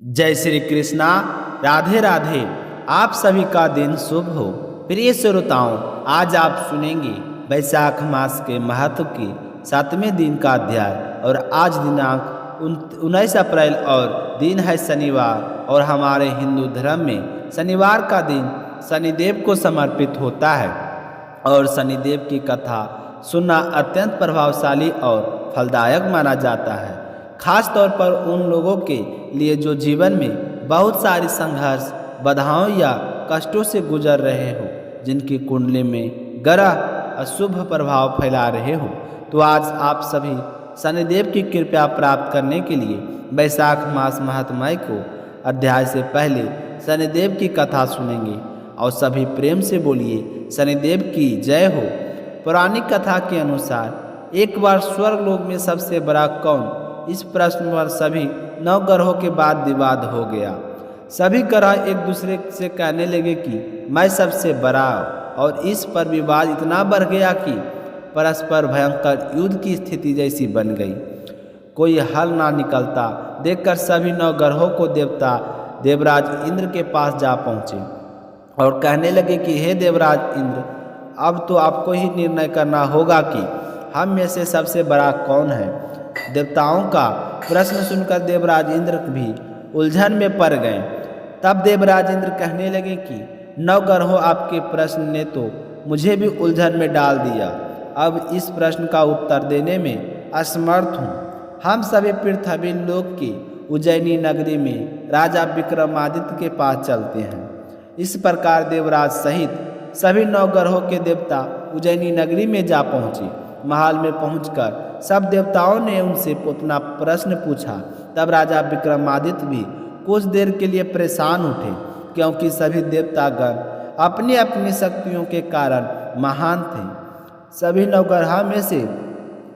जय श्री कृष्णा। राधे राधे। आप सभी का दिन शुभ हो। प्रिय श्रोताओं, आज आप सुनेंगे वैशाख मास के महत्व की 7वें दिन का अध्याय। और आज दिनांक 19 अप्रैल और दिन है शनिवार। और हमारे हिंदू धर्म में शनिवार का दिन शनिदेव को समर्पित होता है। और शनिदेव की कथा सुनना अत्यंत प्रभावशाली और फलदायक माना जाता है, खास तौर पर उन लोगों के लिए जो जीवन में बहुत सारी संघर्ष, बाधाओं या कष्टों से गुजर रहे हो, जिनकी कुंडली में ग्रह अशुभ प्रभाव फैला रहे हो। तो आज आप सभी शनिदेव की कृपा प्राप्त करने के लिए वैशाख मास महात्म्य को अध्याय से पहले शनिदेव की कथा सुनेंगे। और सभी प्रेम से बोलिए शनिदेव की जय हो। पौराणिक कथा के अनुसार एक बार स्वर्गलोक में सबसे बड़ा कौन, इस प्रश्न पर सभी 9 ग्रहों के बाद विवाद हो गया। सभी ग्रह एक दूसरे से कहने लगे कि मैं सबसे बड़ा, और इस पर विवाद इतना बढ़ गया कि परस्पर भयंकर युद्ध की स्थिति जैसी बन गई। कोई हल ना निकलता देखकर सभी 9 ग्रहों को देवता देवराज इंद्र के पास जा पहुँचे और कहने लगे कि हे देवराज इंद्र, अब तो आपको ही निर्णय करना होगा कि हम में से सबसे बड़ा कौन है। देवताओं का प्रश्न सुनकर देवराज इंद्र भी उलझन में पड़ गए। तब देवराज इंद्र कहने लगे कि 9 ग्रहों आपके प्रश्न ने तो मुझे भी उलझन में डाल दिया। अब इस प्रश्न का उत्तर देने में असमर्थ हूँ। हम सभी पृथ्वी लोक की उज्जैनी नगरी में राजा विक्रमादित्य के पास चलते हैं। इस प्रकार देवराज सहित सभी 9 ग्रहों के देवता उज्जैनी नगरी में जा पहुँचे। महल में पहुंचकर सब देवताओं ने उनसे अपना प्रश्न पूछा। तब राजा विक्रमादित्य भी कुछ देर के लिए परेशान उठे, क्योंकि सभी देवतागण अपनी अपनी शक्तियों के कारण महान थे। सभी 9 ग्रह में से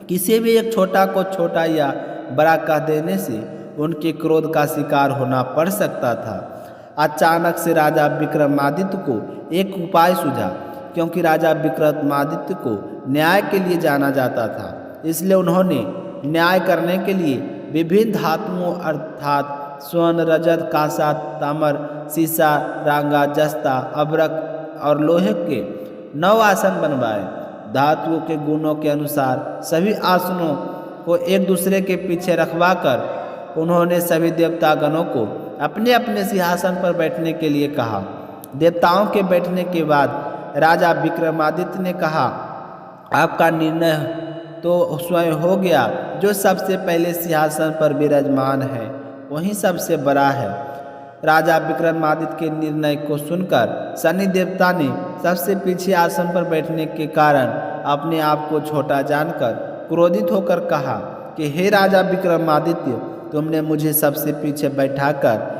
किसी भी एक छोटा को छोटा या बड़ा कह देने से उनके क्रोध का शिकार होना पड़ सकता था। अचानक से राजा विक्रमादित्य को एक उपाय सूझा, क्योंकि राजा विक्रमादित्य को न्याय के लिए जाना जाता था। इसलिए उन्होंने न्याय करने के लिए विभिन्न धातुओं अर्थात स्वर्ण, रजत, कांसा, ताम्र, सीसा, रांगा, जस्ता, अभ्रक और लोहे के 9 आसन बनवाए। धातुओं के गुणों के अनुसार सभी आसनों को एक दूसरे के पीछे रखवाकर उन्होंने सभी देवतागणों को अपने अपने सिंहासन पर बैठने के लिए कहा। देवताओं के बैठने के बाद राजा विक्रमादित्य ने कहा, आपका निर्णय तो स्वयं हो गया। जो सबसे पहले सिंहासन पर विराजमान है वही सबसे बड़ा है। राजा विक्रमादित्य के निर्णय को सुनकर शनि देवता ने सबसे पीछे आसन पर बैठने के कारण अपने आप को छोटा जानकर क्रोधित होकर कहा कि हे राजा विक्रमादित्य, तुमने मुझे सबसे पीछे बैठाकर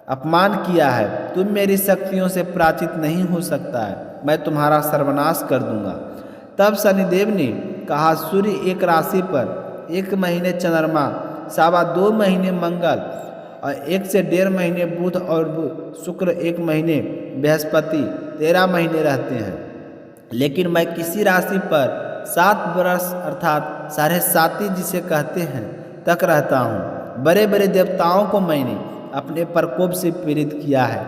अपमान किया है। तुम मेरी शक्तियों से पराजित नहीं हो सकता है। मैं तुम्हारा सर्वनाश कर दूंगा। तब शनिदेव ने कहा, सूर्य एक राशि पर 1 महीने चंद्रमा, 2.25 महीने मंगल और 1 से 1.5 महीने बुध और शुक्र, 1 महीने बृहस्पति, 13 महीने रहते हैं। लेकिन मैं किसी राशि पर 7 वर्ष अर्थात 7.5 जिसे कहते हैं तक रहता हूँ। बड़े बड़े देवताओं को मैंने अपने प्रकोप से पीड़ित किया है।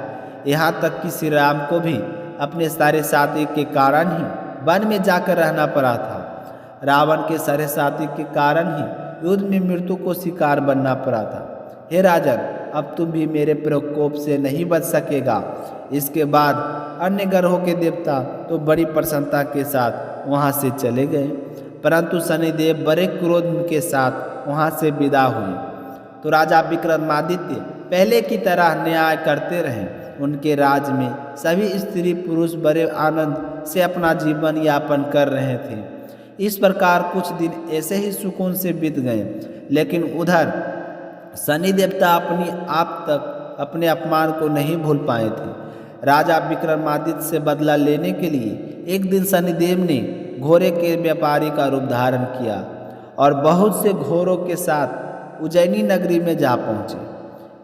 यहाँ तक कि श्री राम को भी अपने 7.5 के कारण ही वन में जाकर रहना पड़ा था। रावण के 7.5 के कारण ही युद्ध में मृत्यु को शिकार बनना पड़ा था। हे राजन, अब तुम भी मेरे प्रकोप से नहीं बच सकेगा। इसके बाद अन्य ग्रहों के देवता तो बड़ी प्रसन्नता के साथ वहाँ से चले गए, परंतु शनिदेव बड़े क्रोध के साथ वहाँ से विदा हुए। तो राजा विक्रमादित्य पहले की तरह न्याय करते रहे। उनके राज में सभी स्त्री पुरुष बड़े आनंद से अपना जीवन यापन कर रहे थे। इस प्रकार कुछ दिन ऐसे ही सुकून से बीत गए। लेकिन उधर शनि देवता अपनी आप तक अपने अपमान को नहीं भूल पाए थे। राजा विक्रमादित्य से बदला लेने के लिए एक दिन शनिदेव ने घोड़े के व्यापारी का रूप धारण किया और बहुत से घोड़ों के साथ उज्जैनी नगरी में जा पहुँचे।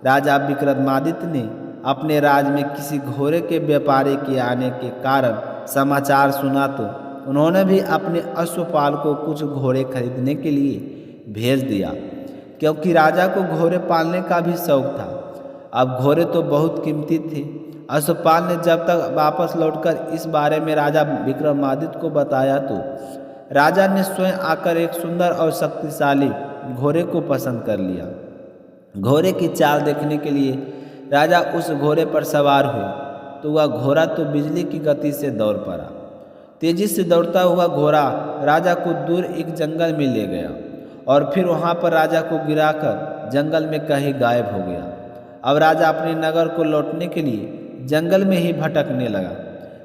राजा विक्रमादित्य ने अपने राज में किसी घोड़े के व्यापारी के आने के कारण समाचार सुना, तो उन्होंने भी अपने अश्वपाल को कुछ घोड़े खरीदने के लिए भेज दिया, क्योंकि राजा को घोड़े पालने का भी शौक था। अब घोड़े तो बहुत कीमती थे। अश्वपाल ने जब तक वापस लौटकर इस बारे में राजा विक्रमादित्य को बताया तो राजा ने स्वयं आकर एक सुंदर और शक्तिशाली घोड़े को पसंद कर लिया। घोड़े की चाल देखने के लिए राजा उस घोड़े पर सवार हुए तो वह घोड़ा तो बिजली की गति से दौड़ पड़ा। तेजी से दौड़ता हुआ घोड़ा राजा को दूर एक जंगल में ले गया और फिर वहाँ पर राजा को गिराकर जंगल में कहीं गायब हो गया। अब राजा अपने नगर को लौटने के लिए जंगल में ही भटकने लगा,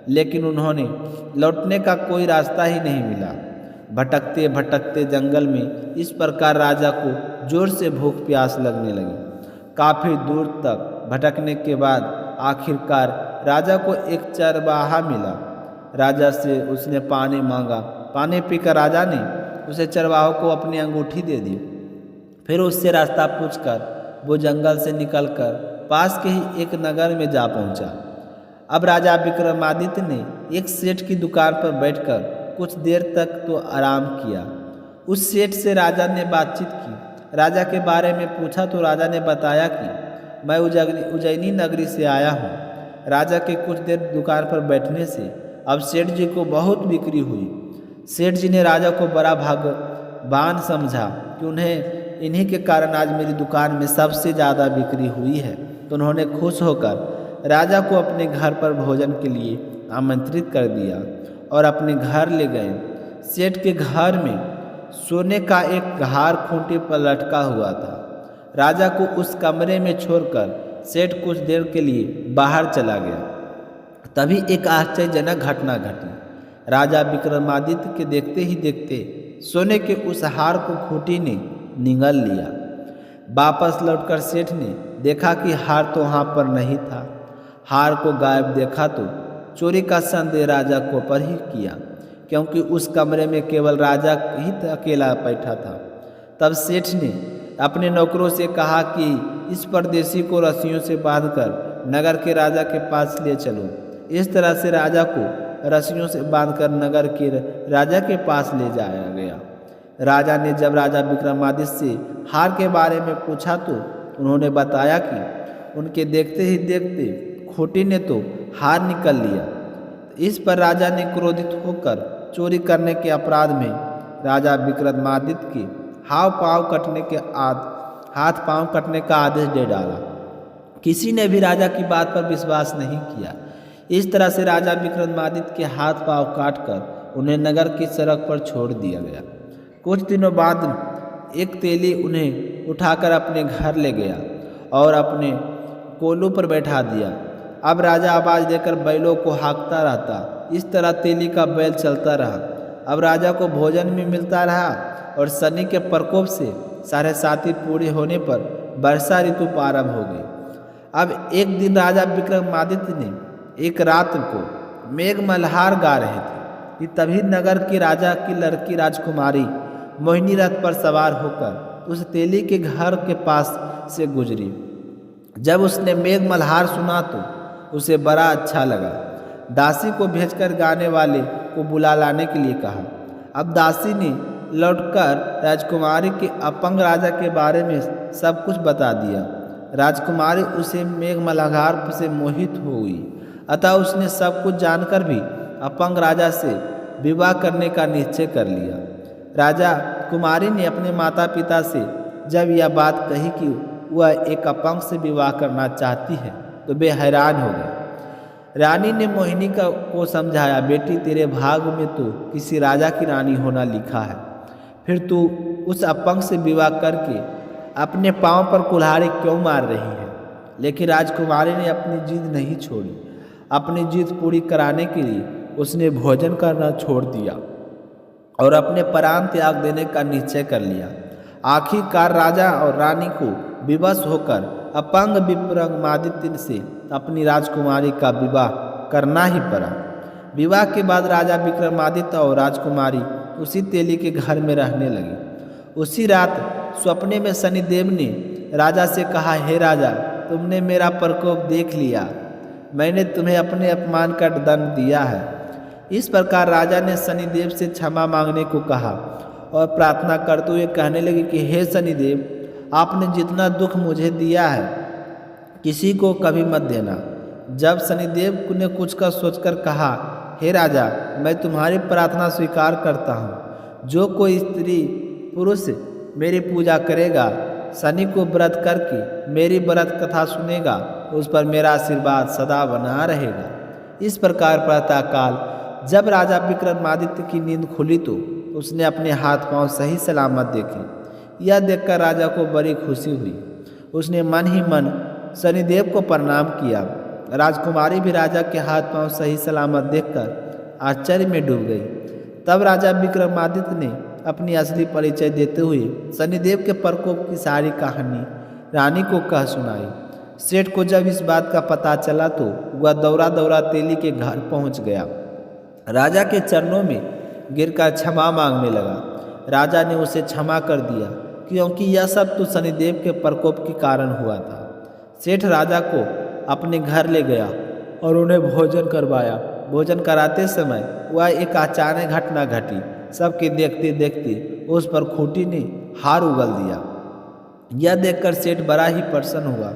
लेकिन उन्होंने लौटने का कोई रास्ता ही नहीं मिला। भटकते भटकते जंगल में इस प्रकार राजा को जोर से भूख प्यास लगने लगी। काफ़ी दूर तक भटकने के बाद आखिरकार राजा को एक चरवाहा मिला। राजा से उसने पानी मांगा। पानी पीकर राजा ने उसे चरवाहे को अपनी अंगूठी दे दी। फिर उससे रास्ता पूछकर वो जंगल से निकलकर पास के ही एक नगर में जा पहुंचा। अब राजा विक्रमादित्य ने एक सेठ की दुकान पर बैठकर कुछ देर तक तो आराम किया। उस सेठ से राजा ने बातचीत की। राजा के बारे में पूछा तो राजा ने बताया कि मैं उज्जैनी नगरी से आया हूँ। राजा के कुछ देर दुकान पर बैठने से अब सेठ जी को बहुत बिक्री हुई। सेठ जी ने राजा को बड़ा भाग्यवान समझा कि उन्हें इन्हीं के कारण आज मेरी दुकान में सबसे ज़्यादा बिक्री हुई है। तो उन्होंने खुश होकर राजा को अपने घर पर भोजन के लिए आमंत्रित कर दिया और अपने घर ले गए। सेठ के घर में सोने का एक हार खूंटी पर लटका हुआ था। राजा को उस कमरे में छोड़कर सेठ कुछ देर के लिए बाहर चला गया। तभी एक आश्चर्यजनक घटना घटी। राजा विक्रमादित्य के देखते ही देखते सोने के उस हार को खूंटी ने निगल लिया। वापस लौटकर सेठ ने देखा कि हार तो वहाँ पर नहीं था। हार को गायब देखा तो चोरी का संदेह राजा को पर ही किया, क्योंकि उस कमरे में केवल राजा ही अकेला बैठा था। तब सेठ ने अपने नौकरों से कहा कि इस परदेशी को रस्सियों से बांधकर नगर के राजा के पास ले चलो। इस तरह से राजा को रस्सियों से बांधकर नगर के राजा के पास ले जाया गया। राजा ने जब राजा विक्रमादित्य से हार के बारे में पूछा तो उन्होंने बताया कि उनके देखते ही देखते खूंटी ने तो हार निकल लिया। इस पर राजा ने क्रोधित होकर चोरी करने के अपराध में राजा विक्रमादित्य के हाथ पांव कटने का आदेश दे डाला। किसी ने भी राजा की बात पर विश्वास नहीं किया। इस तरह से राजा विक्रमादित्य के हाथ पांव काटकर उन्हें नगर की सड़क पर छोड़ दिया गया। कुछ दिनों बाद एक तेली उन्हें उठाकर अपने घर ले गया और अपने कोलू पर बैठा दिया। अब राजा आवाज़ देकर बैलों को हाँकता रहता। इस तरह तेली का बैल चलता रहा। अब राजा को भोजन भी मिलता रहा और शनि के प्रकोप से 7.5 पूरी होने पर वर्षा ऋतु प्रारंभ हो गई। अब एक दिन राजा विक्रमादित्य ने एक रात को मेघ मल्हार गा रहे थे कि तभी नगर के राजा की लड़की राजकुमारी मोहिनी रथ पर सवार होकर उस तेली के घर के पास से गुजरी। जब उसने मेघ मल्हार सुना तो उसे बड़ा अच्छा लगा। दासी को भेजकर गाने वाले को बुला लाने के लिए कहा। अब दासी ने लौटकर राजकुमारी के अपंग राजा के बारे में सब कुछ बता दिया। राजकुमारी उसे मेघ मल्हार से मोहित हो गई, अतः उसने सब कुछ जानकर भी अपंग राजा से विवाह करने का निश्चय कर लिया। राजा कुमारी ने अपने माता पिता से जब यह बात कही कि वह एक अपंग से विवाह करना चाहती है तो वे हैरान हो गए। रानी ने मोहिनी को समझाया, बेटी तेरे भाग्य में तो किसी राजा की रानी होना लिखा है, फिर तू उस अपंग से विवाह करके अपने पांव पर कुल्हाड़ी क्यों मार रही है। लेकिन राजकुमारी ने अपनी जिद नहीं छोड़ी। अपनी जिद पूरी कराने के लिए उसने भोजन करना छोड़ दिया और अपने प्राण त्याग देने का निश्चय कर लिया। आखिरकार राजा और रानी को विवश होकर अपंग विक्रमादित्य से अपनी राजकुमारी का विवाह करना ही पड़ा। विवाह के बाद राजा विक्रमादित्य और राजकुमारी उसी तेली के घर में रहने लगे। उसी रात सपने में शनिदेव ने राजा से कहा, हे राजा, तुमने मेरा प्रकोप देख लिया, मैंने तुम्हें अपने अपमान का दंड दिया है। इस प्रकार राजा ने शनिदेव से क्षमा मांगने को कहा और प्रार्थना करते हुए कहने लगे कि हे शनिदेव, आपने जितना दुख मुझे दिया है किसी को कभी मत देना। जब शनिदेव ने कुछ का सोचकर कहा, हे राजा, मैं तुम्हारी प्रार्थना स्वीकार करता हूँ। जो कोई स्त्री पुरुष मेरी पूजा करेगा, शनि को व्रत करके मेरी व्रत कथा सुनेगा, उस पर मेरा आशीर्वाद सदा बना रहेगा। इस प्रकार प्रातःकाल जब राजा विक्रमादित्य की नींद खुली तो उसने अपने हाथ पांव सही सलामत देखे। यह देखकर राजा को बड़ी खुशी हुई। उसने मन ही मन शनिदेव को प्रणाम किया। राजकुमारी भी राजा के हाथ पांव सही सलामत देखकर आश्चर्य में डूब गई। तब राजा विक्रमादित्य ने अपनी असली परिचय देते हुए शनिदेव के प्रकोप की सारी कहानी रानी को कह सुनाई। सेठ को जब इस बात का पता चला तो वह दौड़ा दौड़ा तेली के घर पहुंच गया। राजा के चरणों में गिरकर क्षमा मांगने लगा। राजा ने उसे क्षमा कर दिया, क्योंकि यह सब तो शनिदेव के प्रकोप के कारण हुआ था। सेठ राजा को अपने घर ले गया और उन्हें भोजन करवाया। भोजन कराते समय वह एक अचानक घटना घटी। सबके देखते देखते उस पर खूंटी ने हार उगल दिया। यह देखकर सेठ बड़ा ही प्रसन्न हुआ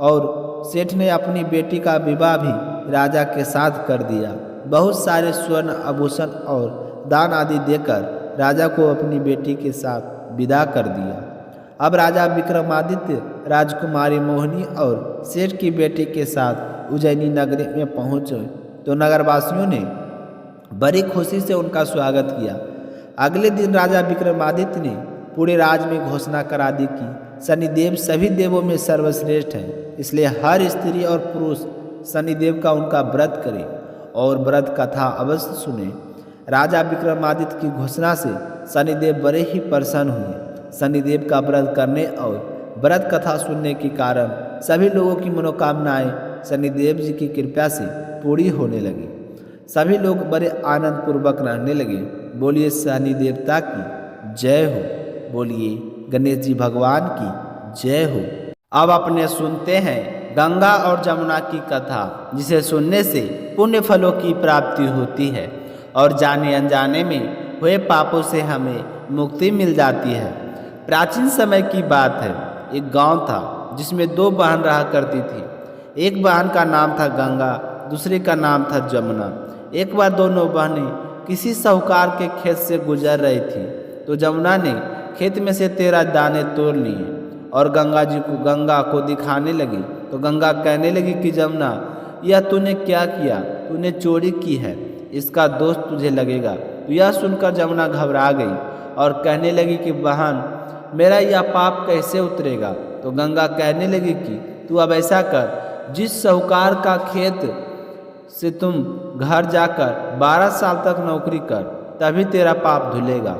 और सेठ ने अपनी बेटी का विवाह भी राजा के साथ कर दिया। बहुत सारे स्वर्ण आभूषण और दान आदि देकर राजा को अपनी बेटी के साथ विदा कर दिया। अब राजा विक्रमादित्य राजकुमारी मोहिनी और सेठ की बेटी के साथ उज्जैनी नगरी में पहुंचे तो नगरवासियों ने बड़ी खुशी से उनका स्वागत किया। अगले दिन राजा विक्रमादित्य ने पूरे राज्य में घोषणा करा दी कि शनिदेव सभी देवों में सर्वश्रेष्ठ है, इसलिए हर स्त्री और पुरुष शनिदेव का उनका व्रत करे और व्रत कथा अवश्य सुने। राजा विक्रमादित्य की घोषणा से शनिदेव बड़े ही प्रसन्न हुए। शनिदेव का व्रत करने और व्रत कथा सुनने के कारण सभी लोगों की मनोकामनाएं शनिदेव जी की कृपा से पूरी होने लगी। सभी लोग बड़े आनंद पूर्वक रहने लगे। बोलिए शनि देवता की जय हो, बोलिए गणेश जी भगवान की जय हो। अब अपने सुनते हैं गंगा और जमुना की कथा, जिसे सुनने से पुण्य फलों की प्राप्ति होती है और जाने अनजाने में हुए पापों से हमें मुक्ति मिल जाती है। प्राचीन समय की बात है। एक गांव था जिसमें दो बहन रहा करती थी। एक बहन का नाम था गंगा, दूसरे का नाम था जमुना। एक बार दोनों बहनें किसी साहूकार के खेत से गुजर रही थी तो जमुना ने खेत में से 13 दाने तोड़ लिए और गंगा को दिखाने लगी। तो गंगा कहने लगी कि जमुना, यह तूने क्या किया? तूने चोरी की है, इसका दोष तुझे लगेगा। तो यह सुनकर जमुना घबरा गई और कहने लगी कि बहन, मेरा यह पाप कैसे उतरेगा? तो गंगा कहने लगी कि तू अब ऐसा कर, जिस साहूकार का खेत से तुम घर जाकर 12 साल तक नौकरी कर, तभी तेरा पाप धुलेगा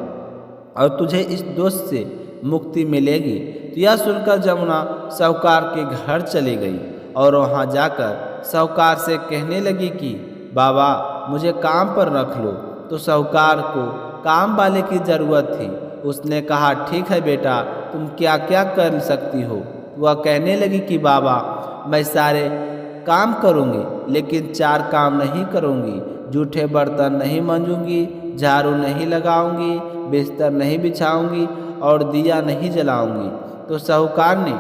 और तुझे इस दोष से मुक्ति मिलेगी। तो यह सुनकर जमुना साहूकार के घर चली गई और वहाँ जाकर साहूकार से कहने लगी कि बाबा, मुझे काम पर रख लो। तो साहूकार को काम वाले की ज़रूरत थी। उसने कहा, ठीक है बेटा, तुम क्या क्या कर सकती हो? वह कहने लगी कि बाबा, मैं सारे काम करूँगी लेकिन 4 काम नहीं करूँगी। जूठे बर्तन नहीं मांजूंगी, झाड़ू नहीं लगाऊंगी, बिस्तर नहीं बिछाऊंगी और दिया नहीं जलाऊंगी। तो साहूकार ने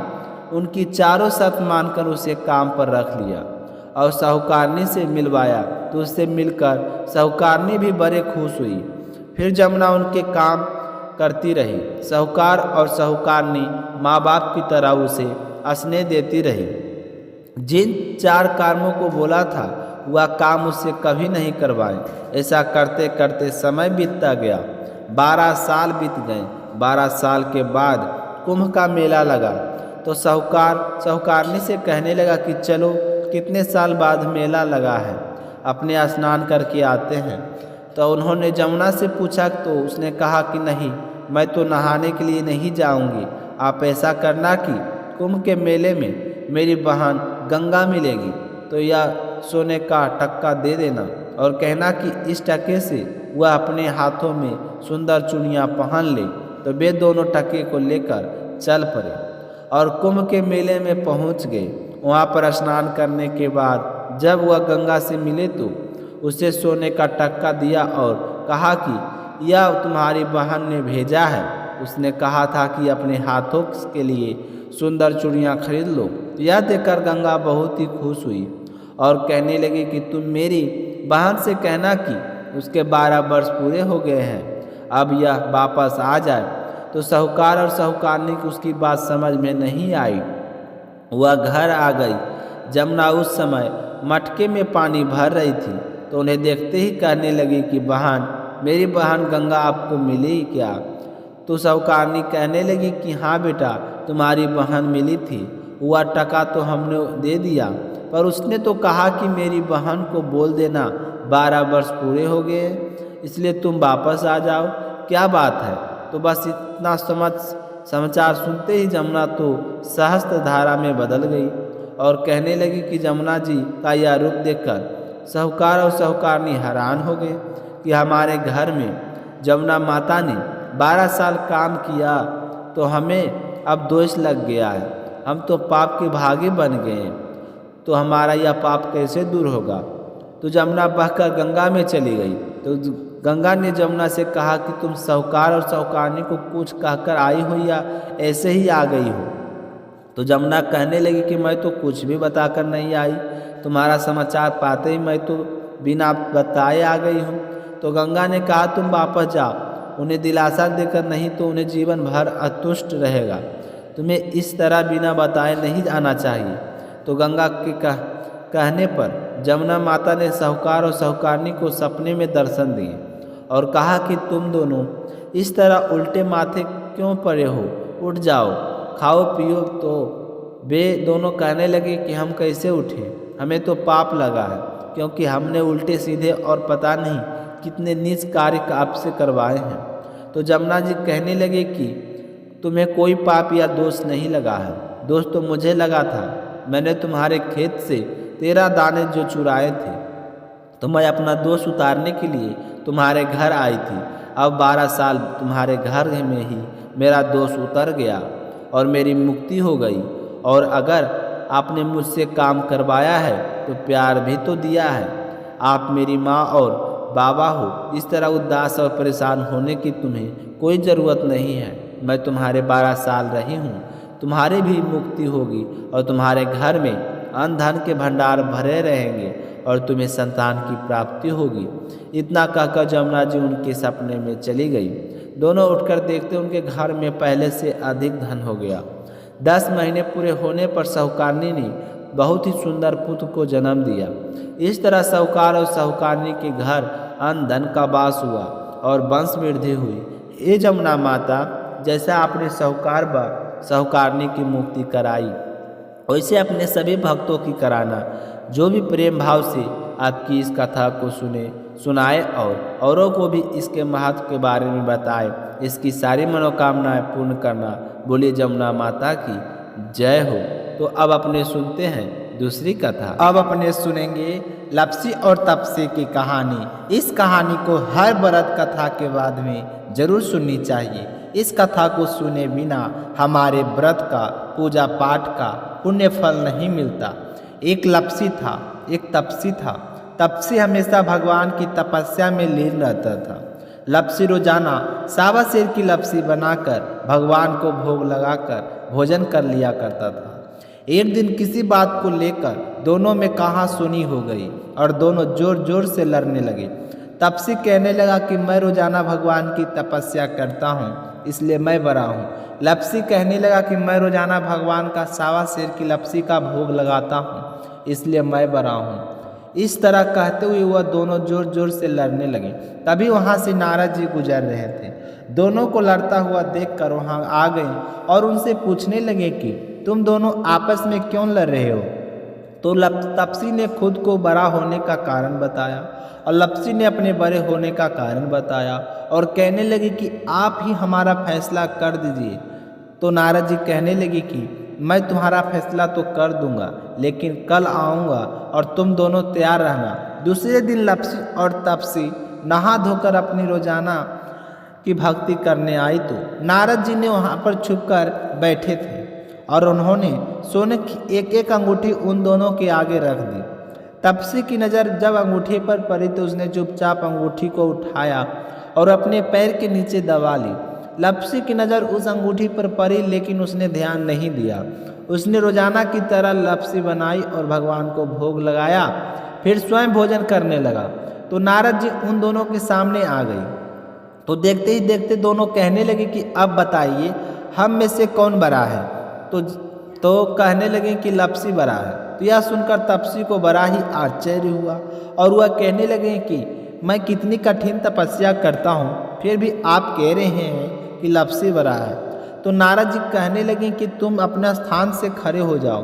उनकी चारों शर्त मानकर उसे काम पर रख लिया और साहूकारनी से मिलवाया। तो उससे मिलकर साहूकारनी भी बड़े खुश हुई। फिर जमुना उनके काम करती रही। साहूकार और साहूकारनी माँ बाप की तरह उसे स्नेह देती रही। जिन 4 कामों को बोला था वह काम उससे कभी नहीं करवाए। ऐसा करते करते समय बीतता गया। 12 साल बीत गए। 12 साल के बाद कुंभ का मेला लगा। तो साहूकारनी से कहने लगा कि चलो, कितने साल बाद मेला लगा है, अपने स्नान करके आते हैं। तो उन्होंने जमुना से पूछा तो उसने कहा कि नहीं, मैं तो नहाने के लिए नहीं जाऊंगी। आप ऐसा करना कि कुंभ के मेले में मेरी बहन गंगा मिलेगी तो यह सोने का टक्का दे देना और कहना कि इस टक्के से वह अपने हाथों में सुंदर चूड़ियाँ पहन ले। तो वे दोनों टक्के को लेकर चल पड़े और कुंभ के मेले में पहुंच गए। वहां पर स्नान करने के बाद जब वह गंगा से मिले तो उसे सोने का टक्का दिया और कहा कि यह तुम्हारी बहन ने भेजा है। उसने कहा था कि अपने हाथों के लिए सुंदर चूड़ियाँ खरीद लो यह देखकर गंगा बहुत ही खुश हुई और कहने लगी कि तुम मेरी बहन से कहना कि उसके 12 वर्ष पूरे हो गए हैं, अब यह वापस आ जाए। तो साहूकार और साहूकारनी को उसकी बात समझ में नहीं आई। वह घर आ गई। जमुना उस समय मटके में पानी भर रही थी, तो उन्हें देखते ही कहने लगी कि बहन, मेरी बहन गंगा आपको मिली क्या? तो साहूकारनी कहने लगी कि हाँ बेटा, तुम्हारी बहन मिली थी। वह टका तो हमने दे दिया, पर उसने तो कहा कि मेरी बहन को बोल देना 12 वर्ष पूरे हो गए, इसलिए तुम वापस आ जाओ। क्या बात है? तो बस इतना समाचार सुनते ही जमुना तो सहस्त्र धारा में बदल गई और कहने लगी कि जमुना जी का यह रूप देखकर साहूकार और साहूकारनी हैरान हो गए कि हमारे घर में जमुना माता ने 12 साल काम किया तो हमें अब दोष लग गया है, हम तो पाप के भागी बन गए हैं, तो हमारा यह पाप कैसे दूर होगा? तो जमुना बहकर गंगा में चली गई। तो गंगा ने जमुना से कहा कि तुम साहूकार और साहूकारनी को कुछ कहकर आई हो या ऐसे ही आ गई हो? तो जमुना कहने लगी कि मैं तो कुछ भी बताकर नहीं आई, तुम्हारा समाचार पाते ही मैं तो बिना बताए आ गई हूँ। तो गंगा ने कहा तुम वापस जाओ, उन्हें दिलासा देकर, नहीं तो उन्हें जीवन भर असंतुष्ट रहेगा। तुम्हें इस तरह बिना बताए नहीं आना चाहिए। तो गंगा के कहने पर जमुना माता ने साहूकार और साहूकारनी को सपने में दर्शन दिए और कहा कि तुम दोनों इस तरह उल्टे माथे क्यों पड़े हो, उठ जाओ, खाओ पियो। तो वे दोनों कहने लगे कि हम कैसे उठे, हमें तो पाप लगा है, क्योंकि हमने उल्टे सीधे और पता नहीं कितने नीच कार्य आपसे करवाए हैं। तो जमुना जी कहने लगे कि तुम्हें कोई पाप या दोष नहीं लगा है, दोष तो मुझे लगा था। मैंने तुम्हारे खेत से 13 दाने जो चुराए थे, तो मैं अपना दोष उतारने के लिए तुम्हारे घर आई थी। अब 12 साल तुम्हारे घर में ही मेरा दोष उतर गया और मेरी मुक्ति हो गई। और अगर आपने मुझसे काम करवाया है तो प्यार भी तो दिया है। आप मेरी माँ और बाबा हो, इस तरह उदास और परेशान होने की तुम्हें कोई ज़रूरत नहीं है। मैं तुम्हारे 12 साल रही हूँ, तुम्हारी भी मुक्ति होगी और तुम्हारे घर में अन्न धन के भंडार भरे रहेंगे और तुम्हें संतान की प्राप्ति होगी। इतना कहकर जमुना जी उनके सपने में चली गई। दोनों उठकर देखते उनके घर में पहले से अधिक धन हो गया। 10 महीने पूरे होने पर साहूकारनी ने बहुत ही सुंदर पुत्र को जन्म दिया। इस तरह साहूकार और साहूकारनी के घर अन्न धन का वास हुआ और वंश वृद्धि हुई। ये जमुना माता, जैसा आपने साहूकार व साहूकारनी की मुक्ति कराई, वैसे अपने सभी भक्तों की कराना, जो भी प्रेम भाव से आपकी इस कथा को सुनाए और औरों को भी इसके महत्व के बारे में बताए, इसकी सारी मनोकामनाएं पूर्ण करना। बोलिए जमुना माता की जय हो। तो अब अपने सुनते हैं दूसरी कथा। अब अपने सुनेंगे लपसी और तपसी की कहानी। इस कहानी को हर व्रत कथा के बाद में जरूर सुननी चाहिए। इस कथा को सुने बिना हमारे व्रत का, पूजा पाठ का पुण्य फल नहीं मिलता। एक लपसी था, एक तपसी था। तपसी हमेशा भगवान की तपस्या में लीन रहता था। लपसी रोजाना सावा शेर की लपसी बनाकर भगवान को भोग लगाकर भोजन कर लिया करता था। एक दिन किसी बात को लेकर दोनों में कहासुनी हो गई और दोनों जोर जोर से लड़ने लगे। तपसी कहने लगा कि मैं रोजाना भगवान की तपस्या करता हूँ, इसलिए मैं बड़ा हूँ। लपसी कहने लगा कि मैं रोजाना भगवान का सावा शेर की लपसी का भोग लगाता हूँ, इसलिए मैं बड़ा हूँ। इस तरह कहते हुए वह दोनों जोर जोर से लड़ने लगे। तभी वहाँ से नारद जी गुजर रहे थे। दोनों को लड़ता हुआ देखकर वहाँ आ गए और उनसे पूछने लगे कि तुम दोनों आपस में क्यों लड़ रहे हो? तो तपसी ने खुद को बड़ा होने का कारण बताया और लपसी ने अपने बड़े होने का कारण बताया और कहने लगी कि आप ही हमारा फैसला कर दीजिए। तो नारद जी कहने लगे कि मैं तुम्हारा फैसला तो कर दूंगा, लेकिन कल आऊँगा और तुम दोनों तैयार रहना। दूसरे दिन लपसी और तपसी नहा धोकर अपनी रोजाना की भक्ति करने आई तो नारद जी ने वहाँ पर छुपकर बैठे थे और उन्होंने सोने की एक एक अंगूठी उन दोनों के आगे रख दी। तपसी की नज़र जब अंगूठी पर पड़ी तो उसने चुपचाप अंगूठी को उठाया और अपने पैर के नीचे दबा ली। लपसी की नज़र उस अंगूठी पर पड़ी, लेकिन उसने ध्यान नहीं दिया। उसने रोजाना की तरह लपसी बनाई और भगवान को भोग लगाया, फिर स्वयं भोजन करने लगा। तो नारद जी उन दोनों के सामने आ गई। तो देखते ही देखते दोनों कहने लगे कि अब बताइए हम में से कौन बड़ा है। तो कहने लगे कि लपसी बड़ा है। तो यह सुनकर तपसी को बड़ा ही आश्चर्य हुआ और वह कहने लगे कि मैं कितनी कठिन तपस्या करता हूँ, फिर भी आप कह रहे हैं कि लपसी बड़ा है। तो नारद जी कहने लगे कि तुम अपने स्थान से खड़े हो जाओ।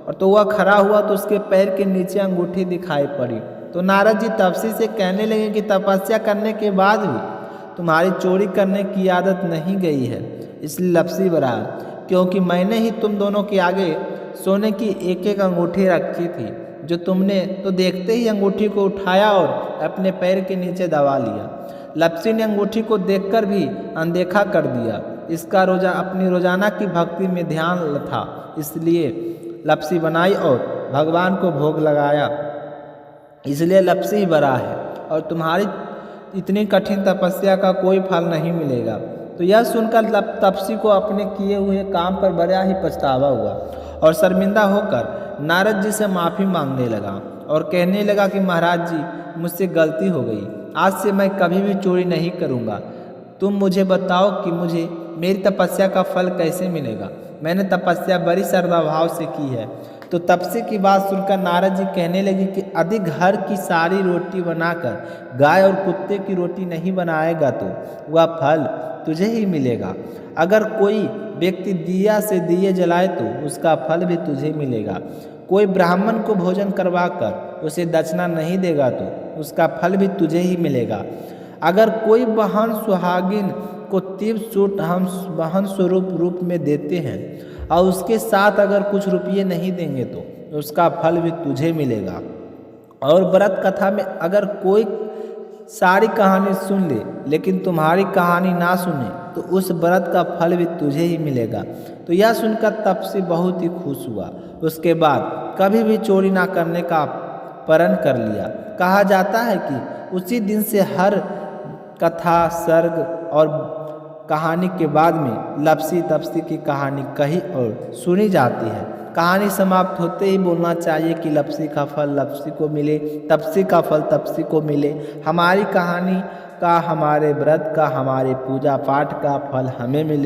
और तो वह खड़ा हुआ तो उसके पैर के नीचे अंगूठी दिखाई पड़ी। तो नारद जी तपसी से कहने लगे कि तपस्या करने के बाद भी तुम्हारी चोरी करने की आदत नहीं गई है, इसलिए लपसी बड़ा है, क्योंकि मैंने ही तुम दोनों के आगे सोने की एक एक अंगूठी रखी थी, जो तुमने तो देखते ही अंगूठी को उठाया और अपने पैर के नीचे दबा लिया। लपसी ने अंगूठी को देखकर भी अनदेखा कर दिया। इसका अपनी रोजाना की भक्ति में ध्यान था, इसलिए लपसी बनाई और भगवान को भोग लगाया, इसलिए लपसी ही बड़ा है और तुम्हारी इतनी कठिन तपस्या का कोई फल नहीं मिलेगा। तो यह सुनकर तपसी को अपने किए हुए काम पर बड़ा ही पछतावा हुआ और शर्मिंदा होकर नारद जी से माफ़ी मांगने लगा और कहने लगा कि महाराज जी, मुझसे गलती हो गई, आज से मैं कभी भी चोरी नहीं करूँगा। तुम मुझे बताओ कि मुझे मेरी तपस्या का फल कैसे मिलेगा। मैंने तपस्या बड़ी श्रद्धा भाव से की है। तो तपसी की बात सुनकर नारद जी कहने लगे कि यदि घर की सारी रोटी बनाकर गाय और कुत्ते की रोटी नहीं बनाएगा तो वह फल तुझे ही मिलेगा। अगर कोई व्यक्ति दिया से दिए जलाए तो उसका फल भी तुझे मिलेगा। कोई ब्राह्मण को भोजन करवाकर उसे दक्षिणा नहीं देगा तो उसका फल भी तुझे ही मिलेगा। अगर कोई बहन सुहागिन को तिल सूट हम बहन स्वरूप रूप में देते हैं और उसके साथ अगर कुछ रुपये नहीं देंगे तो उसका फल भी तुझे मिलेगा। और व्रत कथा में अगर कोई सारी कहानी सुन ले लेकिन तुम्हारी कहानी ना सुने तो उस व्रत का फल भी तुझे ही मिलेगा। तो यह सुनकर तपसी बहुत ही खुश हुआ। उसके बाद कभी भी चोरी ना करने का प्रण कर लिया। कहा जाता है कि उसी दिन से हर कथा, सर्ग और कहानी के बाद में लपसी तपसी की कहानी कही और सुनी जाती है। कहानी समाप्त होते ही बोलना चाहिए कि लपसी का फल लपसी को मिले, तपसी का फल तपसी को मिले। हमारी कहानी का, हमारे व्रत का, हमारे पूजा पाठ का फल हमें मिले।